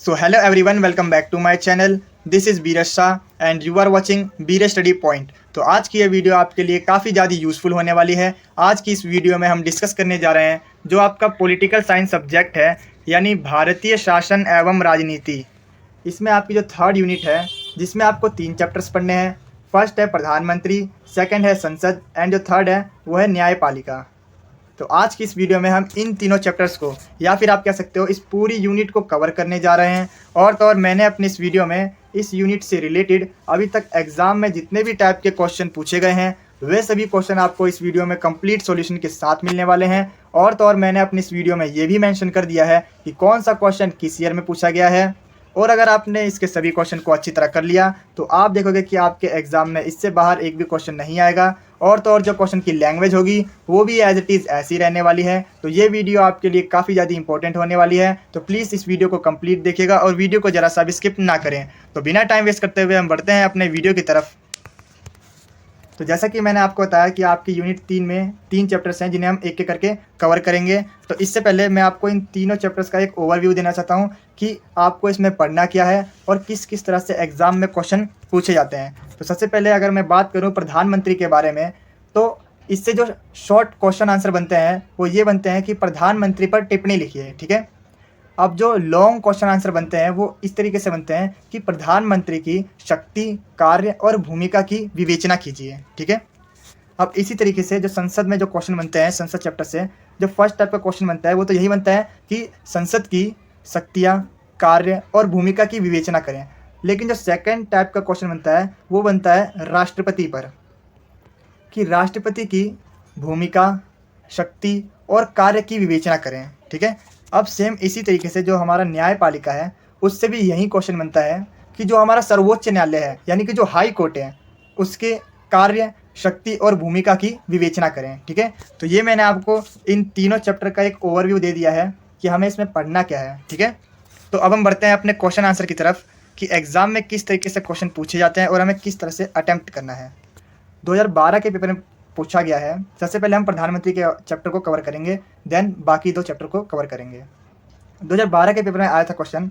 So hello everyone, welcome back to my channel. This is Biraj Shah and you are watching Biraj Study Point. तो आज की ये video आपके लिए काफ़ी ज़्यादा यूज़फुल होने वाली है। आज की इस वीडियो में हम डिस्कस करने जा रहे हैं जो आपका पॉलिटिकल साइंस सब्जेक्ट है, यानी भारतीय शासन एवं राजनीति। इसमें आपकी जो थर्ड यूनिट है, जिसमें आपको 3 चैप्टर्स पढ़ने हैं। फर्स्ट है प्रधानमंत्री, सेकेंड है संसद एंड जो थर्ड है वो है न्यायपालिका। तो आज की इस वीडियो में हम इन तीनों चैप्टर्स को, या फिर आप कह सकते हो इस पूरी यूनिट को कवर करने जा रहे हैं। और तो और मैंने अपने इस वीडियो में इस यूनिट से रिलेटेड अभी तक एग्जाम में जितने भी टाइप के क्वेश्चन पूछे गए हैं वे सभी क्वेश्चन आपको इस वीडियो में कंप्लीट सॉल्यूशन के साथ मिलने वाले हैं। और तो और मैंने अपनी इस वीडियो में ये भी मेंशन कर दिया है कि कौन सा क्वेश्चन किस ईयर में पूछा गया है। और अगर आपने इसके सभी क्वेश्चन को अच्छी तरह कर लिया तो आप देखोगे कि आपके एग्जाम में इससे बाहर एक भी क्वेश्चन नहीं आएगा। और तो और जो क्वेश्चन की लैंग्वेज होगी वो भी एज इट इज़ ऐसी रहने वाली है। तो ये वीडियो आपके लिए काफ़ी ज़्यादा इंपॉर्टेंट होने वाली है। तो प्लीज़ इस वीडियो को कंप्लीट देखिएगा और वीडियो को ज़रा सा भी स्किप ना करें। तो बिना टाइम वेस्ट करते हुए हम बढ़ते हैं अपने वीडियो की तरफ। तो जैसा कि मैंने आपको बताया कि आपकी यूनिट 3 में 3 चैप्टर्स हैं जिन्हें हम एक एक करके कवर करेंगे। तो इससे पहले मैं आपको इन तीनों चैप्टर्स का एक ओवरव्यू देना चाहता हूं कि आपको इसमें पढ़ना क्या है और किस किस तरह से एग्ज़ाम में क्वेश्चन पूछे जाते हैं। तो सबसे पहले अगर मैं बात करूं प्रधानमंत्री के बारे में, तो इससे जो शॉर्ट क्वेश्चन आंसर बनते हैं वो ये बनते हैं कि प्रधानमंत्री पर टिप्पणी लिखिए। ठीक है। अब जो लॉन्ग क्वेश्चन आंसर बनते हैं वो इस तरीके से बनते हैं कि प्रधानमंत्री की शक्ति, कार्य और भूमिका की विवेचना कीजिए। ठीक है। अब इसी तरीके से जो संसद में जो क्वेश्चन बनते हैं, संसद चैप्टर से जो फर्स्ट टाइप का क्वेश्चन बनता है वो तो यही बनता है कि संसद की शक्तियाँ, कार्य और भूमिका की विवेचना करें। लेकिन जो सेकेंड टाइप का क्वेश्चन बनता है वो बनता है राष्ट्रपति पर, कि राष्ट्रपति की भूमिका, शक्ति और कार्य की विवेचना करें। ठीक है। अब सेम इसी तरीके से जो हमारा न्यायपालिका है उससे भी यही क्वेश्चन बनता है कि जो हमारा सर्वोच्च न्यायालय है, यानी कि जो हाई कोर्ट है, उसके कार्य, शक्ति और भूमिका की विवेचना करें। ठीक है। तो ये मैंने आपको इन तीनों चैप्टर का एक ओवरव्यू दे दिया है कि हमें इसमें पढ़ना क्या है। ठीक है। तो अब हम बढ़ते हैं अपने क्वेश्चन आंसर की तरफ कि एग्ज़ाम में किस तरीके से क्वेश्चन पूछे जाते हैं और हमें किस तरह से अटैम्प्ट करना है। 2012 के पेपर में पूछा गया है। सबसे पहले हम प्रधानमंत्री के चैप्टर को कवर करेंगे, देन बाकी 2 चैप्टर को कवर करेंगे। 2012 के पेपर में आया था क्वेश्चन,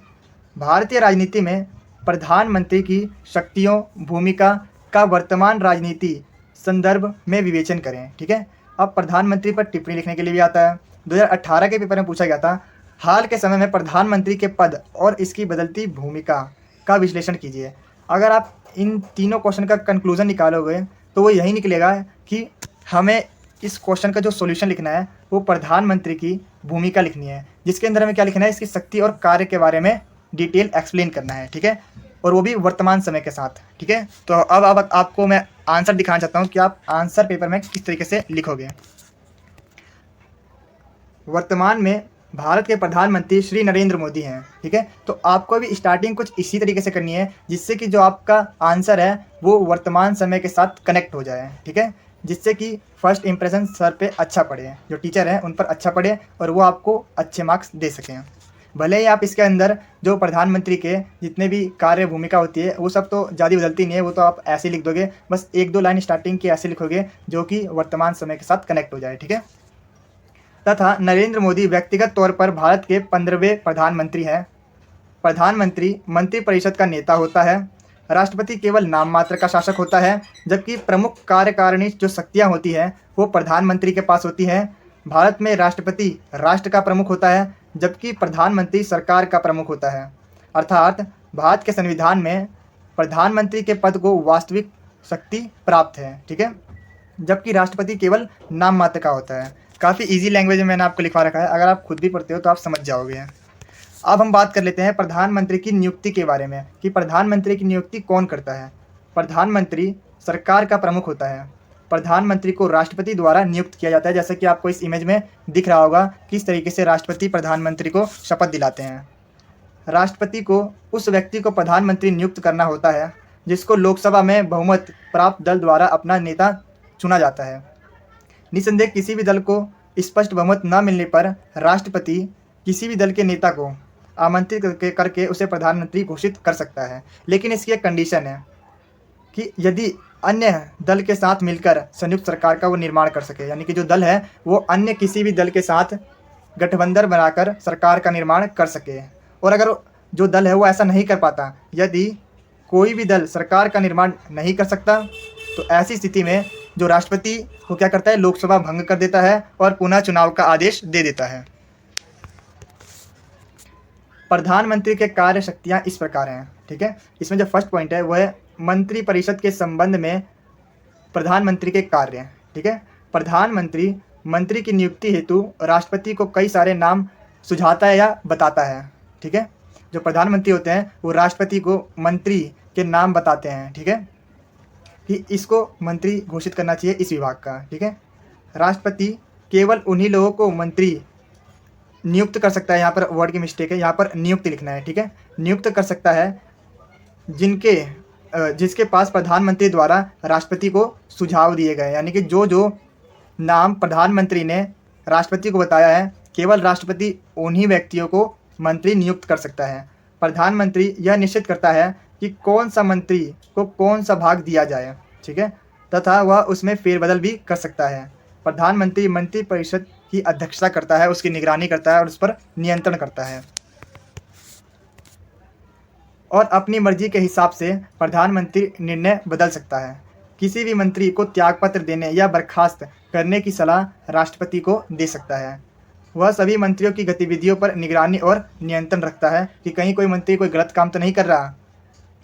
भारतीय राजनीति में प्रधानमंत्री की शक्तियों, भूमिका का वर्तमान राजनीति संदर्भ में विवेचन करें। ठीक है। अब प्रधानमंत्री पर टिप्पणी लिखने के लिए भी आता है। 2018 के पेपर में पूछा गया था, हाल के समय में प्रधानमंत्री के पद और इसकी बदलती भूमिका का विश्लेषण कीजिए। अगर आप इन तीनों क्वेश्चन का कंक्लूजन निकालोगे तो वो यही निकलेगा कि हमें इस क्वेश्चन का जो सॉल्यूशन लिखना है वो प्रधानमंत्री की भूमिका लिखनी है, जिसके अंदर हमें क्या लिखना है, इसकी शक्ति और कार्य के बारे में डिटेल एक्सप्लेन करना है। ठीक है। और वो भी वर्तमान समय के साथ। ठीक है। तो अब आपको मैं आंसर दिखाना चाहता हूँ कि आप आंसर पेपर में किस तरीके से लिखोगे। वर्तमान में भारत के प्रधानमंत्री श्री नरेंद्र मोदी हैं। ठीक है। तो आपको भी स्टार्टिंग कुछ इसी तरीके से करनी है जिससे कि जो आपका आंसर है वो वर्तमान समय के साथ कनेक्ट हो जाए। ठीक है। जिससे कि फर्स्ट इंप्रेशन सर पे अच्छा पड़े, जो टीचर हैं उन पर अच्छा पड़े और वो आपको अच्छे मार्क्स दे सकें। भले ही आप इसके अंदर जो प्रधानमंत्री के जितने भी कार्य, भूमिका होती है वो सब तो ज़्यादा बदलती नहीं है, वो तो आप ऐसे लिख दोगे, बस 1-2 लाइन स्टार्टिंग की ऐसे लिखोगे जो कि वर्तमान समय के साथ कनेक्ट हो जाए। ठीक है। तथा नरेंद्र मोदी व्यक्तिगत तौर पर भारत के 15वें प्रधानमंत्री हैं। प्रधानमंत्री मंत्रिपरिषद का नेता होता है। राष्ट्रपति केवल नाम मात्र का शासक होता है, जबकि प्रमुख कार्यकारिणी जो शक्तियां होती हैं वो प्रधानमंत्री के पास होती हैं। भारत में राष्ट्रपति राष्ट्र का प्रमुख होता है, जबकि प्रधानमंत्री सरकार का प्रमुख होता है। अर्थात भारत के संविधान में प्रधानमंत्री के पद को वास्तविक शक्ति प्राप्त है। ठीक है। जबकि राष्ट्रपति केवल नाम मात्र का होता है। काफ़ी इजी लैंग्वेज में मैंने आपको लिखवा रखा है, अगर आप खुद भी पढ़ते हो तो आप समझ जाओगे। अब हम बात कर लेते हैं प्रधानमंत्री की नियुक्ति के बारे में कि प्रधानमंत्री की नियुक्ति कौन करता है। प्रधानमंत्री सरकार का प्रमुख होता है। प्रधानमंत्री को राष्ट्रपति द्वारा नियुक्त किया जाता है, जैसे कि आपको इस इमेज में दिख रहा होगा किस तरीके से राष्ट्रपति प्रधानमंत्री को शपथ दिलाते हैं। राष्ट्रपति को उस व्यक्ति को प्रधानमंत्री नियुक्त करना होता है जिसको लोकसभा में बहुमत प्राप्त दल द्वारा अपना नेता चुना जाता है। निसंदेह किसी भी दल को स्पष्ट बहुमत न मिलने पर राष्ट्रपति किसी भी दल के नेता को आमंत्रित करके उसे प्रधानमंत्री घोषित कर सकता है। लेकिन इसकी एक कंडीशन है कि यदि अन्य दल के साथ मिलकर संयुक्त सरकार का वो निर्माण कर सके, यानी कि जो दल है वो अन्य किसी भी दल के साथ गठबंधन बनाकर सरकार का निर्माण कर सके। और अगर जो दल है वो ऐसा नहीं कर पाता, यदि कोई भी दल सरकार का निर्माण नहीं कर सकता, तो ऐसी स्थिति में जो राष्ट्रपति वो क्या करता है, लोकसभा भंग कर देता है और पुनः चुनाव का आदेश दे देता है। प्रधानमंत्री के कार्य शक्तियाँ इस प्रकार हैं, ठीक है। इसमें जो फर्स्ट पॉइंट है वो है मंत्री परिषद के संबंध में प्रधानमंत्री के कार्य हैं, ठीक है। प्रधानमंत्री मंत्री की नियुक्ति हेतु राष्ट्रपति को कई सारे नाम सुझाता है या बताता है, ठीक है। जो प्रधानमंत्री होते हैं वो राष्ट्रपति को मंत्री के नाम बताते हैं, ठीक है, कि इसको मंत्री घोषित करना चाहिए इस विभाग का, ठीक है। राष्ट्रपति केवल उन्हीं लोगों को मंत्री नियुक्त कर सकता है, यहाँ पर वर्ड की मिस्टेक है, यहाँ पर नियुक्त लिखना है, ठीक है। नियुक्त कर सकता है जिसके पास प्रधानमंत्री द्वारा राष्ट्रपति को सुझाव दिए गए, यानी कि जो नाम प्रधानमंत्री ने राष्ट्रपति को बताया है, केवल राष्ट्रपति उन्हीं व्यक्तियों को मंत्री नियुक्त कर सकता है। प्रधानमंत्री यह निश्चित करता है कि कौन सा मंत्री को कौन सा भाग दिया जाए, ठीक है, तथा वह उसमें फेरबदल भी कर सकता है। प्रधानमंत्री मंत्रिपरिषद की अध्यक्षता करता है, उसकी निगरानी करता है और उस पर नियंत्रण करता है, और अपनी मर्जी के हिसाब से प्रधानमंत्री निर्णय बदल सकता है। किसी भी मंत्री को त्यागपत्र देने या बर्खास्त करने की सलाह राष्ट्रपति को दे सकता है। वह सभी मंत्रियों की गतिविधियों पर निगरानी और नियंत्रण रखता है कि कहीं कोई मंत्री कोई गलत काम तो नहीं कर रहा,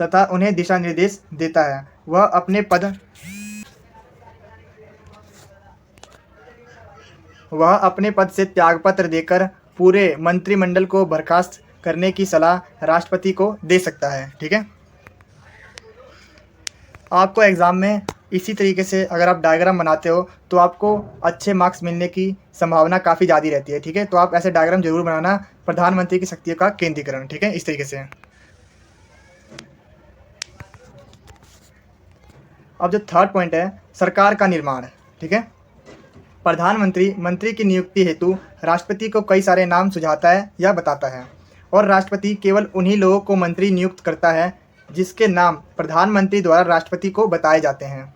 तथा उन्हें दिशा निर्देश देता है। वह अपने पद से त्यागपत्र देकर पूरे मंत्रिमंडल को बर्खास्त करने की सलाह राष्ट्रपति को दे सकता है, ठीक है। आपको एग्ज़ाम में इसी तरीके से अगर आप डायग्राम बनाते हो तो आपको अच्छे मार्क्स मिलने की संभावना काफ़ी ज़्यादा रहती है, ठीक है। तो आप ऐसे डायग्राम जरूर बनाना, प्रधानमंत्री की शक्तियों का केंद्रीकरण, ठीक है, इस तरीके से। अब जो थर्ड पॉइंट है सरकार का निर्माण, ठीक है। प्रधानमंत्री मंत्री की नियुक्ति हेतु राष्ट्रपति को कई सारे नाम सुझाता है या बताता है, और राष्ट्रपति केवल उन्हीं लोगों को मंत्री नियुक्त करता है जिसके नाम प्रधानमंत्री द्वारा राष्ट्रपति को बताए जाते हैं।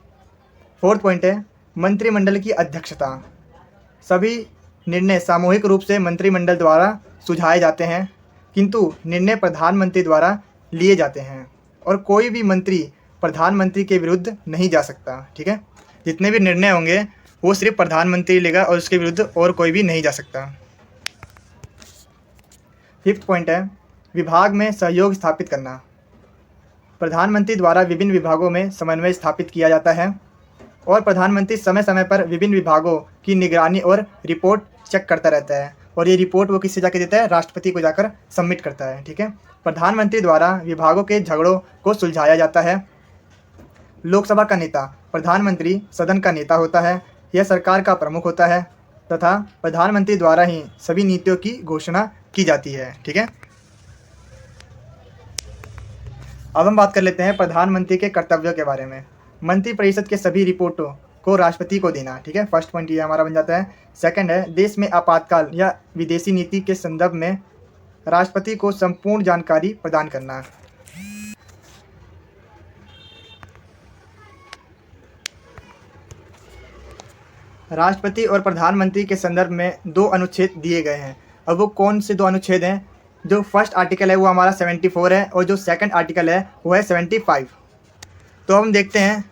फोर्थ पॉइंट है मंत्रिमंडल की अध्यक्षता। सभी निर्णय सामूहिक रूप से मंत्रिमंडल द्वारा सुझाए जाते हैं, किंतु निर्णय प्रधानमंत्री द्वारा लिए जाते हैं, और कोई भी मंत्री प्रधानमंत्री के विरुद्ध नहीं जा सकता, ठीक है। जितने भी निर्णय होंगे वो सिर्फ प्रधानमंत्री लेगा और उसके विरुद्ध और कोई भी नहीं जा सकता। फिफ्थ पॉइंट है विभाग में सहयोग स्थापित करना। प्रधानमंत्री द्वारा विभिन्न विभागों में समन्वय स्थापित किया जाता है, और प्रधानमंत्री समय समय पर विभिन्न विभागों की निगरानी और रिपोर्ट चेक करता रहता है, और ये रिपोर्ट वो किससे जाकर देता है, राष्ट्रपति को जाकर सबमिट करता है, ठीक है। प्रधानमंत्री द्वारा विभागों के झगड़ों को सुलझाया जाता है। लोकसभा का नेता प्रधानमंत्री सदन का नेता होता है, यह सरकार का प्रमुख होता है, तथा प्रधानमंत्री द्वारा ही सभी नीतियों की घोषणा की जाती है, ठीक है। अब हम बात कर लेते हैं प्रधानमंत्री के कर्तव्यों के बारे में। मंत्रिपरिषद के सभी रिपोर्टों को राष्ट्रपति को देना, ठीक है, फर्स्ट पॉइंट ये हमारा बन जाता है। सेकंड है देश में आपातकाल या विदेशी नीति के संदर्भ में राष्ट्रपति को संपूर्ण जानकारी प्रदान करना। राष्ट्रपति और प्रधानमंत्री के संदर्भ में 2 अनुच्छेद दिए गए हैं। अब वो कौन से 2 अनुच्छेद हैं? जो फर्स्ट आर्टिकल है वो हमारा 74 है, और जो सेकंड आर्टिकल है वो है 75। तो हम देखते हैं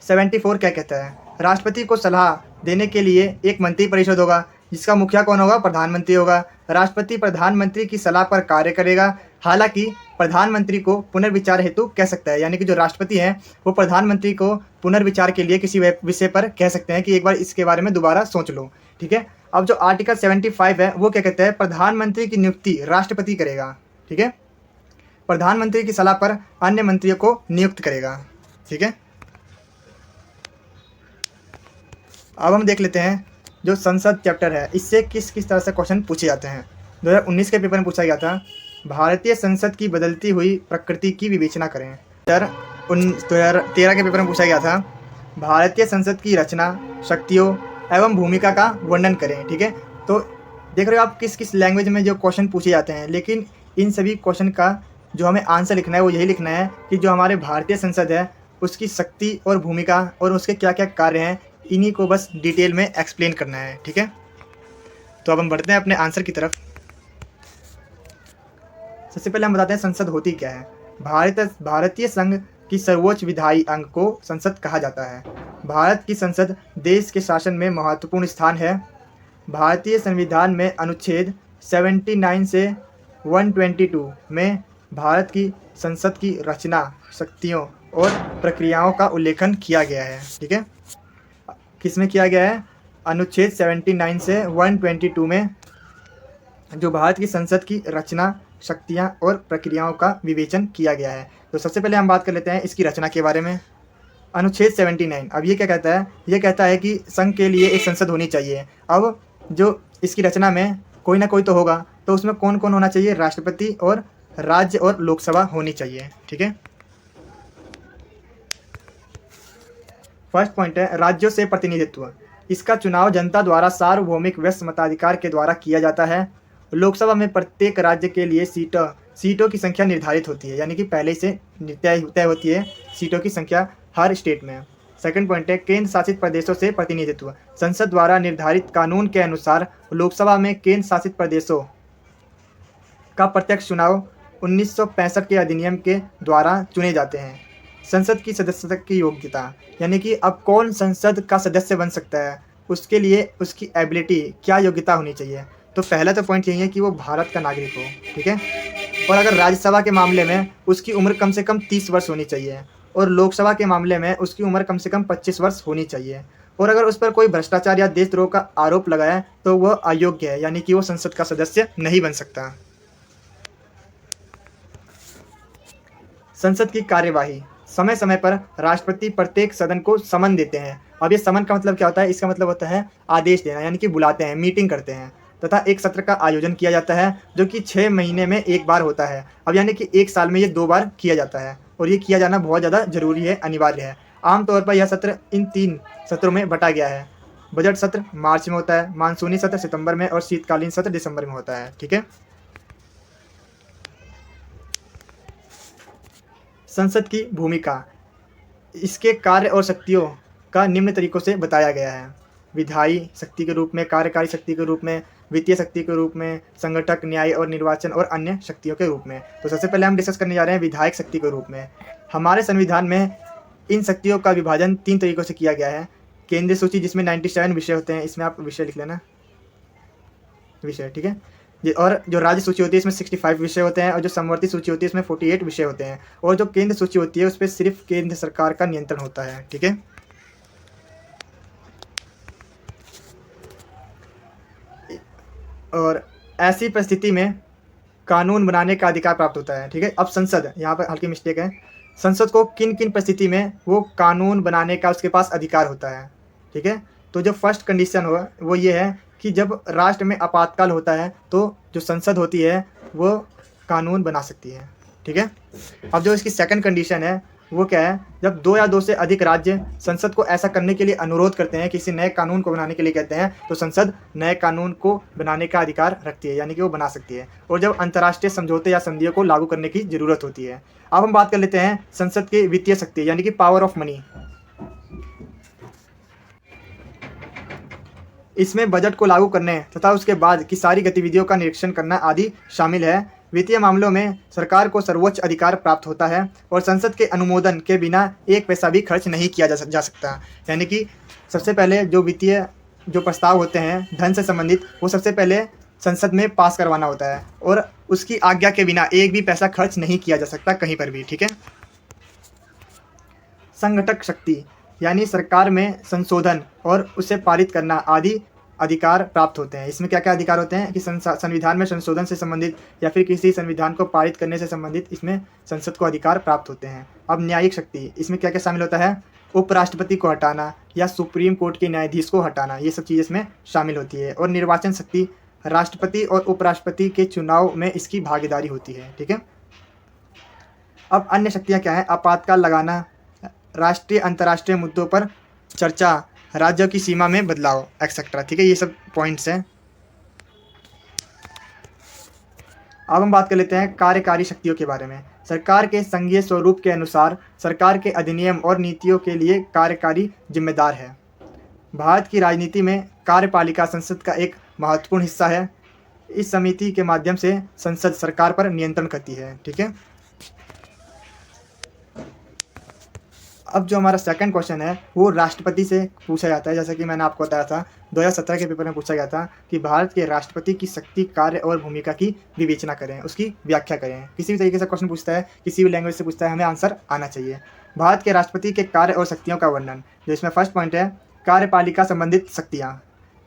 74 क्या कहता है। राष्ट्रपति को सलाह देने के लिए एक मंत्रिपरिषद होगा, जिसका मुखिया कौन होगा? प्रधानमंत्री होगा। राष्ट्रपति प्रधानमंत्री की सलाह पर कार्य करेगा। हालांकि प्रधानमंत्री को पुनर्विचार हेतु कह सकता है, यानी कि जो राष्ट्रपति हैं वो प्रधानमंत्री को पुनर्विचार के लिए किसी विषय पर कह सकते हैं कि एक बार इसके बारे में दोबारा सोच लो, ठीक है। अब जो आर्टिकल 75 है वो क्या कहता है? प्रधानमंत्री की नियुक्ति राष्ट्रपति करेगा, ठीक है। प्रधानमंत्री की सलाह पर अन्य मंत्रियों को नियुक्त करेगा, ठीक है। अब हम देख लेते हैं जो संसद चैप्टर है, इससे किस किस तरह से क्वेश्चन पूछे जाते हैं। 2019 के पेपर में पूछा गया था, भारतीय संसद की बदलती हुई प्रकृति की विवेचना करें। 2013 के पेपर में पूछा गया था, भारतीय संसद की रचना, शक्तियों एवं भूमिका का वर्णन करें, ठीक है। तो देख रहे हो आप किस किस लैंग्वेज में जो क्वेश्चन पूछे जाते हैं, लेकिन इन सभी क्वेश्चन का जो हमें आंसर लिखना है वो यही लिखना है कि जो हमारे भारतीय संसद है उसकी शक्ति और भूमिका और उसके क्या क्या कार्य हैं, इन्हीं को बस डिटेल में एक्सप्लेन करना है, ठीक है। तो अब हम बढ़ते हैं अपने आंसर की तरफ। सबसे पहले हम बताते हैं संसद होती क्या है। भारतीय संघ की सर्वोच्च विधायी अंग को संसद कहा जाता है। भारत की संसद देश के शासन में महत्वपूर्ण स्थान है। भारतीय संविधान में अनुच्छेद 79 से 122 में भारत की संसद की रचना, शक्तियों और प्रक्रियाओं का उल्लेखन किया गया है। ठीक है, किसमें किया गया है? अनुच्छेद 79 से 122 में जो भारत की संसद की रचना, शक्तियाँ और प्रक्रियाओं का विवेचन किया गया है। तो सबसे पहले हम बात कर लेते हैं इसकी रचना के बारे में। अनुच्छेद 79 अब ये क्या कहता है? ये कहता है कि संघ के लिए एक संसद होनी चाहिए। अब जो इसकी रचना में कोई ना कोई तो होगा, तो उसमें कौन कौन होना चाहिए? राष्ट्रपति और राज्य और लोकसभा होनी चाहिए। ठीक है, फर्स्ट पॉइंट है राज्यों से प्रतिनिधित्व। इसका चुनाव जनता द्वारा सार्वभौमिक व्यस्त मताधिकार के द्वारा किया जाता है। लोकसभा में प्रत्येक राज्य के लिए सीटों की संख्या निर्धारित होती है, यानी कि पहले से तय होती है सीटों की संख्या हर स्टेट में। सेकंड पॉइंट है केंद्र शासित प्रदेशों से प्रतिनिधित्व। संसद द्वारा निर्धारित कानून के अनुसार लोकसभा में केंद्र शासित प्रदेशों का प्रत्यक्ष चुनाव 1965 के अधिनियम के द्वारा चुने जाते हैं। संसद की सदस्यता की योग्यता, यानी कि अब कौन संसद का सदस्य बन सकता है, उसके लिए उसकी एबिलिटी, क्या योग्यता होनी चाहिए। तो पहला तो पॉइंट यही है कि वो भारत का नागरिक हो। ठीक है, और अगर राज्यसभा के मामले में उसकी उम्र कम से कम 30 वर्ष होनी चाहिए और लोकसभा के मामले में उसकी उम्र कम से कम 25 वर्ष होनी चाहिए। और अगर उस पर कोई भ्रष्टाचार या देशद्रोह का आरोप लगाए तो वह अयोग्य है, यानी कि वो संसद का सदस्य नहीं बन सकता। संसद की कार्यवाही, समय समय पर राष्ट्रपति प्रत्येक सदन को समन देते हैं। अब ये समन का मतलब क्या होता है? इसका मतलब होता है आदेश देना, यानी कि बुलाते हैं, मीटिंग करते हैं, तथा एक सत्र का आयोजन किया जाता है जो कि 6 महीने में एक बार होता है। अब यानी कि एक साल में ये 2 बार किया जाता है, और ये किया जाना बहुत ज़्यादा जरूरी है, अनिवार्य है। आमतौर पर यह सत्र इन 3 सत्रों में बटा गया है। बजट सत्र मार्च में होता है, मानसूनी सत्र सितंबर में और शीतकालीन सत्र दिसंबर में होता है। ठीक है, संसद की भूमिका, इसके कार्य और शक्तियों का निम्न तरीकों से बताया गया है। विधायी शक्ति के रूप में, कार्यकारी शक्ति के रूप में, वित्तीय शक्ति के रूप में, संगठक, न्याय और निर्वाचन और अन्य शक्तियों के रूप में। तो सबसे पहले हम डिस्कस करने जा रहे हैं विधायक शक्ति के रूप में। हमारे संविधान में इन शक्तियों का विभाजन 3 तरीकों से किया गया है। केंद्रीय सूची जिसमें 97 विषय होते हैं, इसमें आप विषय लिख लेना, विषय। ठीक है, और जो राज्य सूची होती है इसमें 65 विषय होते हैं, और जो समवर्ती सूची होती है इसमें 48 विषय होते हैं, और जो केंद्र सूची होती है उस पर सिर्फ केंद्र सरकार का नियंत्रण होता है। ठीक है, और ऐसी परिस्थिति में कानून बनाने का अधिकार प्राप्त होता है। ठीक है, अब संसद, यहाँ पर हल्की मिस्टेक है, संसद को किन किन परिस्थिति में वो कानून बनाने का उसके पास अधिकार होता है। ठीक है, तो जो फर्स्ट कंडीशन हो वो ये है कि जब राष्ट्र में आपातकाल होता है तो जो संसद होती है वो कानून बना सकती है। ठीक है, अब जो इसकी सेकंड कंडीशन है वो क्या है? जब 2 या 2 से अधिक राज्य संसद को ऐसा करने के लिए अनुरोध करते हैं, किसी नए कानून को बनाने के लिए कहते हैं, तो संसद नए कानून को बनाने का अधिकार रखती है, यानी कि वो बना सकती है। और जब अंतर्राष्ट्रीय समझौते या संधियों को लागू करने की जरूरत होती है। अब हम बात कर लेते हैं संसद की वित्तीय शक्ति, यानी कि पावर ऑफ मनी। इसमें बजट को लागू करने तथा उसके बाद की सारी गतिविधियों का निरीक्षण करना आदि शामिल है। वित्तीय मामलों में सरकार को सर्वोच्च अधिकार प्राप्त होता है और संसद के अनुमोदन के बिना 1 पैसा भी खर्च नहीं किया जा सकता। यानी कि सबसे पहले जो वित्तीय जो प्रस्ताव होते हैं धन से संबंधित, वो सबसे पहले संसद में पास करवाना होता है और उसकी आज्ञा के बिना 1 भी पैसा खर्च नहीं किया जा सकता कहीं पर भी। ठीक है, संगठक शक्ति, यानी सरकार में संशोधन और उसे पारित करना आदि अधिकार प्राप्त होते हैं। इसमें क्या क्या अधिकार होते हैं कि संविधान में संशोधन से संबंधित या फिर किसी संविधान को पारित करने से संबंधित इसमें संसद को अधिकार प्राप्त होते हैं। अब न्यायिक शक्ति, इसमें क्या क्या शामिल होता है? उपराष्ट्रपति को हटाना या सुप्रीम कोर्ट के न्यायाधीश को हटाना, ये सब चीज़ इसमें शामिल होती है। और निर्वाचन शक्ति, राष्ट्रपति और उपराष्ट्रपति के चुनाव में इसकी भागीदारी होती है। ठीक है, अब अन्य शक्तियाँ क्या हैं? आपातकाल लगाना, राष्ट्रीय अंतर्राष्ट्रीय मुद्दों पर चर्चा, राज्यों की सीमा में बदलाव, एक्सेट्रा। ठीक है, ये सब पॉइंट्स हैं। अब हम बात कर लेते हैं कार्यकारी शक्तियों के बारे में। सरकार के संघीय स्वरूप के अनुसार सरकार के अधिनियम और नीतियों के लिए कार्यकारी जिम्मेदार है। भारत की राजनीति में कार्यपालिका संसद का एक महत्वपूर्ण हिस्सा है। इस समिति के माध्यम से संसद सरकार पर नियंत्रण करती है। ठीक है, अब जो हमारा सेकंड क्वेश्चन है वो राष्ट्रपति से पूछा जाता है। जैसा कि मैंने आपको बताया था 2017 के पेपर में पूछा गया था कि भारत के राष्ट्रपति की शक्ति, कार्य और भूमिका की विवेचना करें, उसकी व्याख्या करें। किसी भी तरीके से क्वेश्चन पूछता है, किसी भी लैंग्वेज से पूछता है, हमें आंसर आना चाहिए। भारत के राष्ट्रपति के कार्य और शक्तियों का वर्णन, जो इसमें फर्स्ट पॉइंट है कार्यपालिका संबंधित शक्तियाँ।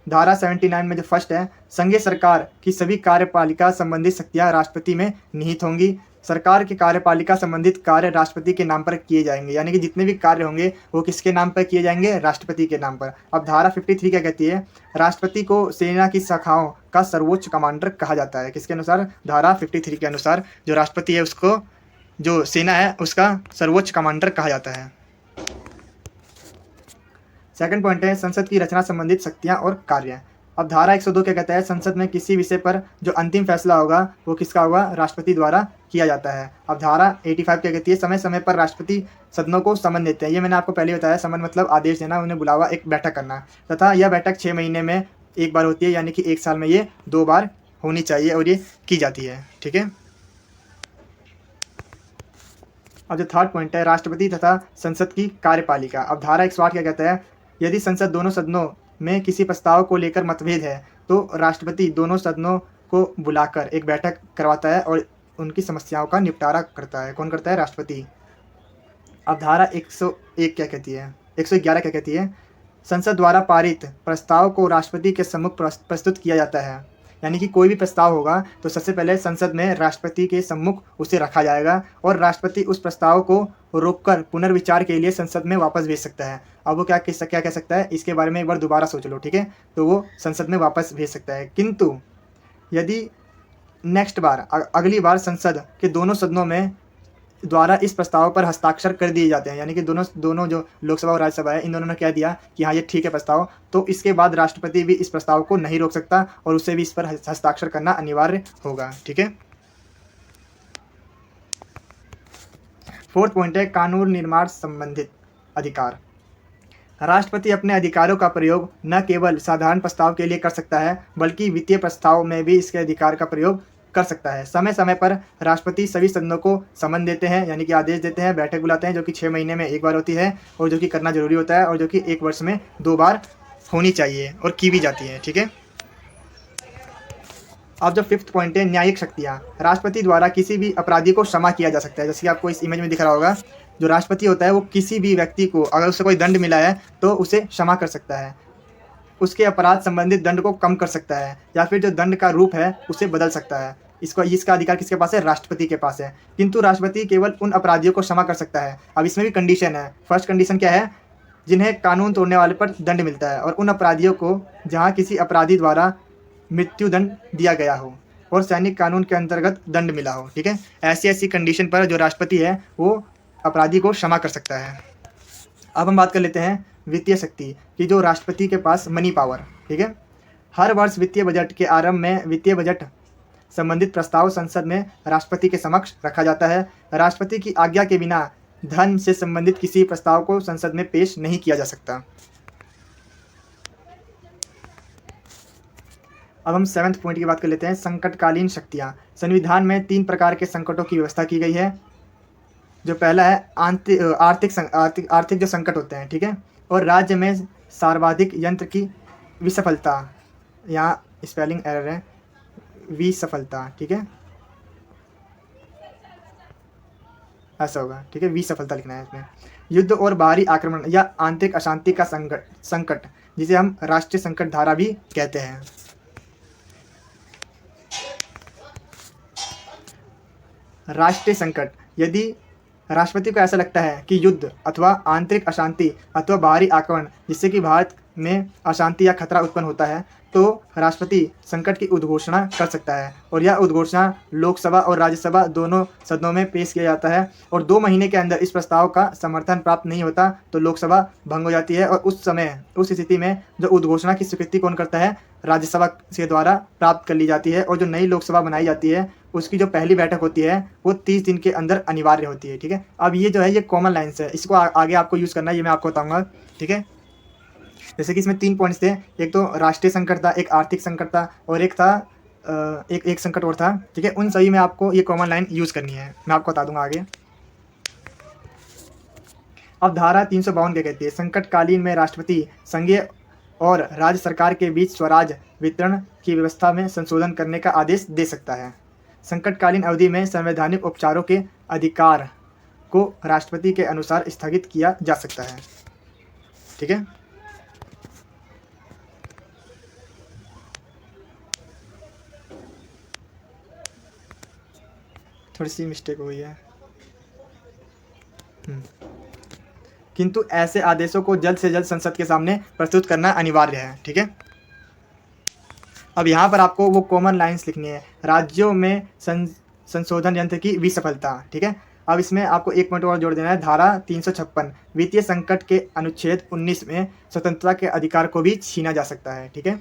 धारा 79 में जो फर्स्ट है, संघीय सरकार की सभी कार्यपालिका संबंधित शक्तियाँ राष्ट्रपति में निहित होंगी। सरकार के कार्यपालिका संबंधित कार्य राष्ट्रपति के नाम पर किए जाएंगे, यानी कि जितने भी कार्य होंगे वो किसके नाम पर किए जाएंगे? राष्ट्रपति के नाम पर। अब धारा 53 क्या कहती है? राष्ट्रपति को सेना की शाखाओं का सर्वोच्च कमांडर कहा जाता है। किसके अनुसार? धारा 53 के अनुसार जो राष्ट्रपति है उसको, जो सेना है उसका सर्वोच्च कमांडर कहा जाता है। सेकंड पॉइंट है संसद की रचना संबंधित शक्तियां और कार्य। अब धारा 102 क्या कहता है? संसद में किसी विषय पर जो अंतिम फैसला होगा वो किसका होगा? राष्ट्रपति द्वारा किया जाता है। अब धारा 85 क्या कहती है? समय समय पर राष्ट्रपति सदनों को समन देते हैं। ये मैंने आपको पहले बताया, समन मतलब आदेश देना, उन्हें बुलावा, एक बैठक करना, तथा यह बैठक 6 महीने में एक बार होती है, यानी कि 1 साल में ये 2 बार होनी चाहिए और ये की जाती है। ठीक है, अब जो थर्ड पॉइंट है राष्ट्रपति तथा संसद की कार्यपालिका। अब धारा 108 क्या कहता है? यदि संसद दोनों सदनों में किसी प्रस्ताव को लेकर मतभेद है तो राष्ट्रपति दोनों सदनों को बुलाकर एक बैठक करवाता है और उनकी समस्याओं का निपटारा करता है। कौन करता है? राष्ट्रपति। अब धारा 101 क्या कहती है? 111 क्या कहती है? संसद द्वारा पारित प्रस्ताव को राष्ट्रपति के सम्मुख प्रस्तुत किया जाता है। यानी कि कोई भी प्रस्ताव होगा तो सबसे पहले संसद में राष्ट्रपति के सम्मुख उसे रखा जाएगा और राष्ट्रपति उस प्रस्ताव को रोककर पुनर्विचार के लिए संसद में वापस भेज सकता है। अब वो क्या कह सकता है? इसके बारे में एक बार दोबारा सोच लो। ठीक है, तो वो संसद में वापस भेज सकता है। किंतु यदि नेक्स्ट बार, अगली बार संसद के दोनों सदनों में द्वारा इस प्रस्ताव पर हस्ताक्षर कर दिए जाते हैं, यानी कि दोनों जो लोकसभा और राज्यसभा है इन दोनों ने कह दिया कि हाँ ये ठीक है प्रस्ताव, तो इसके बाद राष्ट्रपति भी इस प्रस्ताव को नहीं रोक सकता और उसे भी इस पर हस्ताक्षर करना अनिवार्य होगा। ठीक है, फोर्थ पॉइंट है कानून निर्माण संबंधित अधिकार। राष्ट्रपति अपने अधिकारों का प्रयोग न केवल साधारण प्रस्ताव के लिए कर सकता है बल्कि वित्तीय प्रस्ताव में भी इसके अधिकार का प्रयोग कर सकता है। समय समय पर राष्ट्रपति सभी सदनों को समन देते हैं, यानी कि आदेश देते हैं, बैठक बुलाते हैं, जो कि 6 महीने में एक बार होती है और जो कि करना जरूरी होता है और जो कि 1 वर्ष में 2 बार होनी चाहिए और की भी जाती है। ठीक है, अब जो फिफ्थ पॉइंट है न्यायिक शक्तियाँ। राष्ट्रपति द्वारा किसी भी अपराधी को क्षमा किया जा सकता है। जैसे कि आपको इस इमेज में दिख रहा होगा, जो राष्ट्रपति होता है वो किसी भी व्यक्ति को अगर उसे कोई दंड मिला है तो उसे क्षमा कर सकता है, उसके अपराध संबंधित दंड को कम कर सकता है या फिर जो दंड का रूप है उसे बदल सकता है। इसका अधिकार किसके पास है? राष्ट्रपति के पास है। किंतु राष्ट्रपति केवल उन अपराधियों को क्षमा कर सकता है। अब इसमें भी कंडीशन है। फर्स्ट कंडीशन क्या है? जिन्हें कानून तोड़ने वाले पर दंड मिलता है और उन अपराधियों को जहाँ किसी अपराधी द्वारा मृत्युदंड दिया गया हो और सैनिक कानून के अंतर्गत दंड मिला हो। ठीक है, ऐसी कंडीशन पर जो राष्ट्रपति है वो अपराधी को क्षमा कर सकता है। अब हम बात कर लेते हैं वित्तीय शक्ति की, जो राष्ट्रपति के पास मनी पावर। ठीक है, हर वर्ष वित्तीय बजट के आरंभ में वित्तीय बजट संबंधित प्रस्ताव संसद में राष्ट्रपति के समक्ष रखा जाता है। राष्ट्रपति की आज्ञा के बिना धन से संबंधित किसी प्रस्ताव को संसद में पेश नहीं किया जा सकता। अब हम 7वें पॉइंट की बात कर लेते हैं संकटकालीन शक्तियाँ। संविधान में 3 प्रकार के संकटों की व्यवस्था की गई है। जो पहला है आर्थिक जो संकट होते हैं। ठीक है, और राज्य में सर्वाधिक यंत्र की विसफलता, यहाँ स्पेलिंग एरर है, विसफलता। ठीक है, ऐसा होगा। ठीक है, विसफलता लिखना है इसमें। युद्ध और बाहरी आक्रमण या आंतरिक अशांति का संकट, जिसे हम राष्ट्रीय संकट धारा भी कहते हैं। राष्ट्रीय संकट, यदि राष्ट्रपति को ऐसा लगता है कि युद्ध अथवा आंतरिक अशांति अथवा बाहरी आक्रमण जिससे कि भारत में अशांति या खतरा उत्पन्न होता है तो राष्ट्रपति संकट की उद्घोषणा कर सकता है और यह उद्घोषणा लोकसभा और राज्यसभा दोनों सदनों में पेश किया जाता है और 2 महीने के अंदर इस प्रस्ताव का समर्थन प्राप्त नहीं होता तो लोकसभा भंग हो जाती है और उस स्थिति में जो उद्घोषणा की स्वीकृति कौन करता है? राज्यसभा के द्वारा प्राप्त कर ली जाती है और जो नई लोकसभा बनाई जाती है उसकी जो पहली बैठक होती है वो 30 दिन के अंदर अनिवार्य होती है। ठीक है, अब ये जो है ये कॉमन लाइन्स है, इसको आगे आपको यूज़ करना है, ये मैं आपको बताऊँगा। ठीक है, जैसे कि इसमें 3 पॉइंट्स थे, एक तो राष्ट्रीय संकट था, एक आर्थिक संकट था और एक था एक एक संकट और था, ठीक है। उन सभी में आपको ये कॉमन लाइन यूज़ करनी है, मैं आपको बता दूंगा आगे। अब धारा 352 क्या कहती है? संकटकालीन में राष्ट्रपति संघीय और राज्य सरकार के बीच स्वराज वितरण की व्यवस्था में संशोधन करने का आदेश दे सकता है। संकटकालीन अवधि में संवैधानिक उपचारों के अधिकार को राष्ट्रपति के अनुसार स्थगित किया जा सकता है, ठीक है। थोड़ी सी मिस्टेक हुई है। किंतु ऐसे आदेशों को जल्द से जल्द संसद के सामने प्रस्तुत करना अनिवार्य है, ठीक है। अब यहाँ पर आपको वो कॉमन लाइंस लिखनी है। राज्यों में संशोधन यंत्र की विसफलता, ठीक है। अब इसमें आपको एक पॉइंट और जोड़ देना है। धारा 356 वित्तीय संकट के अनुच्छेद 19 में स्वतंत्रता के अधिकार को भी छीना जा सकता है, ठीक है।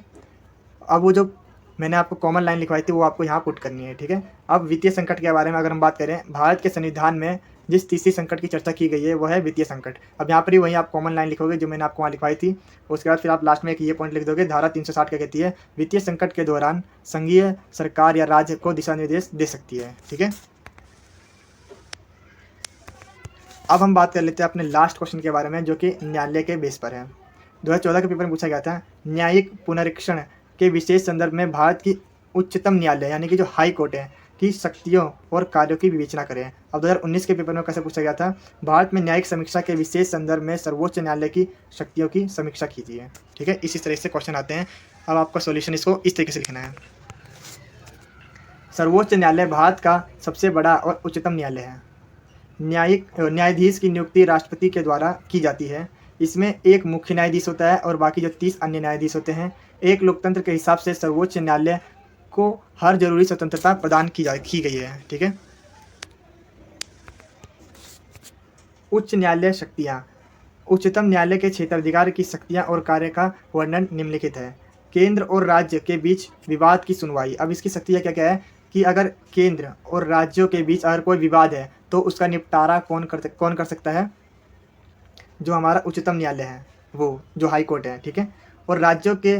अब वो जो मैंने आपको कॉमन लाइन लिखवाई थी वो आपको यहाँ पुट करनी है, ठीक है। अब वित्तीय संकट के बारे में अगर हम बात करें, भारत के संविधान में जिस तीसरी संकट की चर्चा की गई है वो है वित्तीय संकट। अब यहाँ पर ही वहीं आप कॉमन लाइन लिखोगे जो मैंने आपको वहाँ लिखवाई थी। उसके बाद फिर आप लास्ट में एक ये पॉइंट लिख दोगे, धारा 360 क्या कहती है? वित्तीय संकट के दौरान संघीय सरकार या राज्य को दिशा निर्देश दे सकती है, ठीक है। अब हम बात कर लेते हैं अपने लास्ट क्वेश्चन के बारे में, जो कि न्यायालय के बेस पर है। 2014 के पेपर में पूछा गया था, न्यायिक पुनरीक्षण के विशेष संदर्भ में भारत की उच्चतम न्यायालय यानी कि जो हाई कोर्ट है की शक्तियों और कार्यों की विवेचना करें। अब 2019 के पेपर में कैसे पूछा गया था, भारत में न्यायिक समीक्षा के विशेष संदर्भ में सर्वोच्च न्यायालय की शक्तियों की समीक्षा कीजिए, ठीक है। इसी तरह से क्वेश्चन आते हैं। अब आपका सॉल्यूशन इसको इस तरीके से लिखना है। सर्वोच्च न्यायालय भारत का सबसे बड़ा और उच्चतम न्यायालय है। न्यायाधीश की नियुक्ति राष्ट्रपति के द्वारा की जाती है। इसमें एक मुख्य न्यायाधीश होता है और बाकी जो 30 अन्य न्यायाधीश होते हैं। एक लोकतंत्र के हिसाब से सर्वोच्च न्यायालय को हर जरूरी स्वतंत्रता प्रदान की गई है, ठीक है। उच्च न्यायालय शक्तियाँ। उच्चतम न्यायालय के क्षेत्राधिकार की शक्तियाँ और कार्य का वर्णन निम्नलिखित है। केंद्र और राज्य के बीच विवाद की सुनवाई। अब इसकी शक्तियाँ क्या क्या है कि अगर केंद्र और राज्यों के बीच अगर कोई विवाद है तो उसका निपटारा कौन कर सकता है? जो हमारा उच्चतम न्यायालय है, वो जो हाई कोर्ट है, ठीक है। और राज्यों के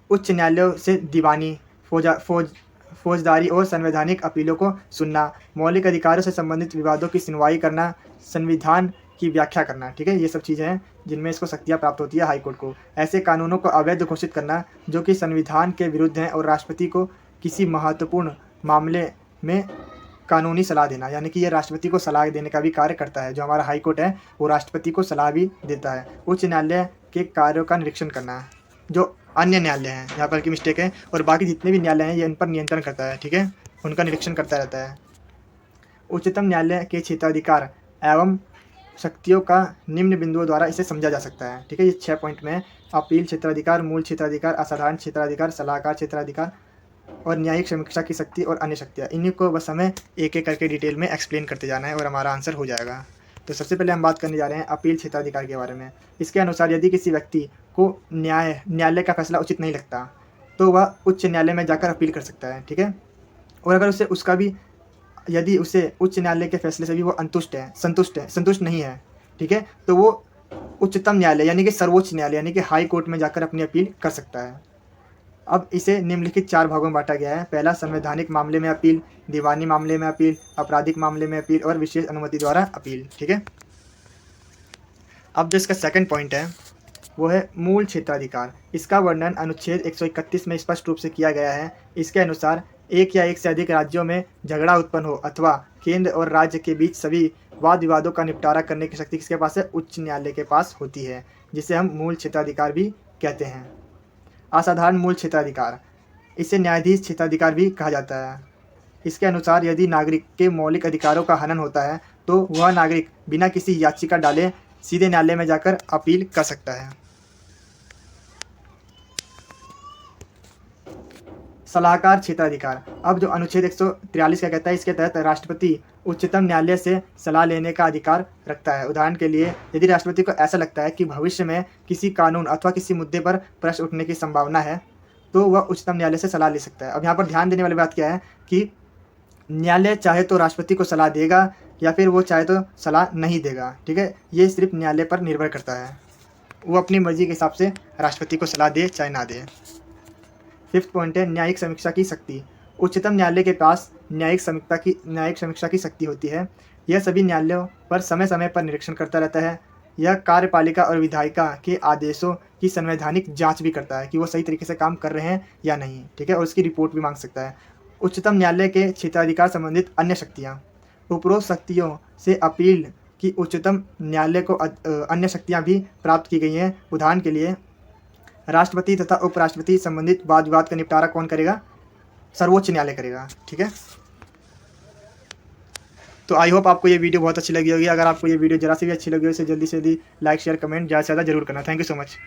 उच्च न्यायालयों से दीवानी, फौजदारी और संवैधानिक अपीलों को सुनना, मौलिक अधिकारों से संबंधित विवादों की सुनवाई करना, संविधान की व्याख्या करना, ठीक है। ये सब चीज़ें हैं जिनमें इसको शक्तियाँ प्राप्त होती है हाई कोर्ट को। ऐसे कानूनों को अवैध घोषित करना जो कि संविधान के विरुद्ध हैं, और राष्ट्रपति को किसी महत्वपूर्ण मामले में कानूनी सलाह देना, यानी कि ये राष्ट्रपति को सलाह देने का भी कार्य करता है। जो हमारा हाई कोर्ट है वो राष्ट्रपति को सलाह भी देता है। उच्च न्यायालय के कार्यों का निरीक्षण करना, जो अन्य न्यायालय हैं, यहाँ पर की मिस्टेक है, और बाकी जितने भी न्यायालय हैं ये इन पर नियंत्रण करता है, ठीक है, उनका निरीक्षण करता रहता है। उच्चतम न्यायालय के क्षेत्राधिकार एवं शक्तियों का निम्न बिंदुओं द्वारा इसे समझा जा सकता है, ठीक है। ये 6 पॉइंट में अपील क्षेत्राधिकार, मूल क्षेत्राधिकार, असाधारण क्षेत्राधिकार, सलाहकार क्षेत्राधिकार और न्यायिक समीक्षा की शक्ति और अन्य शक्तियाँ। इन्हीं को बस हमें एक एक करके डिटेल में एक्सप्लेन करते जाना है और हमारा आंसर हो जाएगा। तो सबसे पहले हम बात करने जा रहे हैं अपील क्षेत्राधिकार के बारे में। इसके अनुसार यदि किसी व्यक्ति को न्यायालय का फैसला उचित नहीं लगता तो वह उच्च न्यायालय में जाकर अपील कर सकता है, ठीक है। और अगर उसे उसका भी यदि उसे उच्च न्यायालय के फैसले से भी वो संतुष्ट नहीं है, ठीक है, तो वो उच्चतम न्यायालय यानी कि सर्वोच्च न्यायालय यानी कि हाई कोर्ट में जाकर अपनी अपील कर सकता है। अब इसे निम्नलिखित 4 भागों में बांटा गया है। पहला, संवैधानिक मामले में अपील, दीवानी मामले में अपील, आपराधिक मामले में अपील और विशेष अनुमति द्वारा अपील, ठीक है। अब जो इसका सेकंड पॉइंट है वो है मूल क्षेत्राधिकार। इसका वर्णन अनुच्छेद 131 में स्पष्ट रूप से किया गया है। इसके अनुसार एक या एक से अधिक राज्यों में झगड़ा उत्पन्न हो अथवा केंद्र और राज्य के बीच सभी वाद विवादों का निपटारा करने की शक्ति किसके पास है? उच्च न्यायालय के पास होती है, जिसे हम मूल क्षेत्राधिकार भी कहते हैं। असाधारण मूल क्षेत्राधिकार, इसे न्यायाधीश क्षेत्राधिकार भी कहा जाता है। इसके अनुसार यदि नागरिक के मौलिक अधिकारों का हनन होता है तो वह नागरिक बिना किसी याचिका डाले सीधे न्यायालय में जाकर अपील कर सकता है। सलाहकार क्षेत्राधिकार, अब जो अनुच्छेद 143 का कहता है, इसके तहत राष्ट्रपति उच्चतम न्यायालय से सलाह लेने का अधिकार रखता है। उदाहरण के लिए, यदि राष्ट्रपति को ऐसा लगता है कि भविष्य में किसी कानून अथवा किसी मुद्दे पर प्रश्न उठने की संभावना है तो वह उच्चतम न्यायालय से सलाह ले सकता है। अब यहाँ पर ध्यान देने वाली बात क्या है कि न्यायालय चाहे तो राष्ट्रपति को सलाह देगा या फिर वो चाहे तो सलाह नहीं देगा, ठीक है। ये सिर्फ न्यायालय पर निर्भर करता है, वो अपनी मर्जी के हिसाब से राष्ट्रपति को सलाह दे चाहे ना दे। 5th पॉइंट है न्यायिक समीक्षा की शक्ति। उच्चतम न्यायालय के पास न्यायिक समीक्षा की शक्ति होती है। यह सभी न्यायालयों पर समय समय पर निरीक्षण करता रहता है। यह कार्यपालिका और विधायिका के आदेशों की संवैधानिक जांच भी करता है कि वो सही तरीके से काम कर रहे हैं या नहीं, ठीक है, और उसकी रिपोर्ट भी मांग सकता है। उच्चतम न्यायालय के क्षेत्राधिकार संबंधित अन्य शक्तियाँ। उपरोक्त शक्तियों से अपील की उच्चतम न्यायालय को अन्य शक्तियाँ भी प्राप्त की गई हैं। उदाहरण के लिए राष्ट्रपति तथा उपराष्ट्रपति संबंधित वाद विवाद का निपटारा कौन करेगा? सर्वोच्च न्यायालय करेगा, ठीक है। तो आई होप आपको ये वीडियो बहुत अच्छी लगी होगी। अगर आपको ये वीडियो जरा सी भी अच्छी लगी हो इसे जल्दी से जल्दी लाइक शेयर कमेंट ज़्यादा से ज़्यादा जरूर करना। Thank you so much.